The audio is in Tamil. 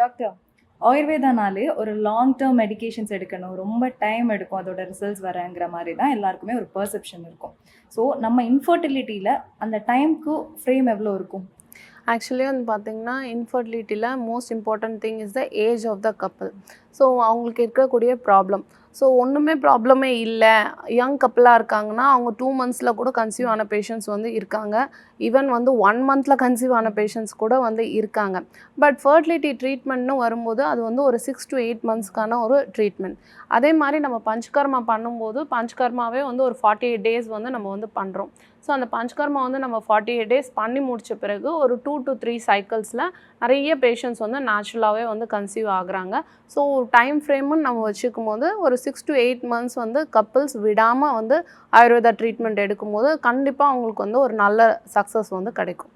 டாக்டர் ஆயுர்வேதானாலே ஒரு லாங் டேர்ம் மெடிகேஷன்ஸ் எடுக்கணும், ரொம்ப டைம் எடுக்கும் அதோட ரிசல்ட்ஸ் வரங்கிற மாதிரி தான் எல்லாருக்குமே ஒரு பெர்செப்ஷன் இருக்கும். ஸோ நம்ம இன்ஃபர்டிலிட்டியில் அந்த டைம்க்கு ஃப்ரேம் எவ்வளோ இருக்கும்? ஆக்சுவலி வந்து பார்த்தீங்கன்னா, இன்ஃபர்டிலிட்டியில் most important thing is the age of the couple. So அவங்களுக்கு இருக்கக்கூடிய ப்ராப்ளம். ஸோ ஒன்றுமே ப்ராப்ளமே இல்லை, யங் கப்புளாக இருக்காங்கன்னா அவங்க 2 மந்த்ஸில் கூட கன்சீவ் ஆன பேஷண்ட்ஸ் வந்து இருக்காங்க. ஈவன் வந்து 1 மந்தில் கன்சீவ் ஆன பேஷண்ட்ஸ் கூட வந்து இருக்காங்க. பட் ஃபர்டிலிட்டி ட்ரீட்மெண்ட்னு வரும்போது அது வந்து ஒரு 6 to 8 மந்த்ஸ்க்கான ஒரு ட்ரீட்மெண்ட். அதே மாதிரி நம்ம பஞ்சகர்மா பண்ணும்போது பஞ்சகர்மாவே வந்து ஒரு 48 டேஸ் வந்து நம்ம வந்து பண்ணுறோம். ஸோ அந்த பஞ்சகர்மா வந்து நம்ம 48 டேஸ் பண்ணி முடித்த பிறகு ஒரு 2 to 3 சைக்கிள்ஸில் நிறைய பேஷண்ட்ஸ் வந்து நேச்சுரலாகவே வந்து கன்சீவ் ஆகுறாங்க. ஸோ டைம் ஃப்ரேமுன்னு நம்ம வச்சுக்கும் போது ஒரு 6 to 8 மந்த்ஸ் வந்து கப்புள்ஸ் விடாமல் வந்து ஆயுர்வேதா ட்ரீட்மெண்ட் எடுக்கும்போது கண்டிப்பாக அவங்களுக்கு வந்து ஒரு நல்ல சக்ஸஸ் வந்து கிடைக்கும்.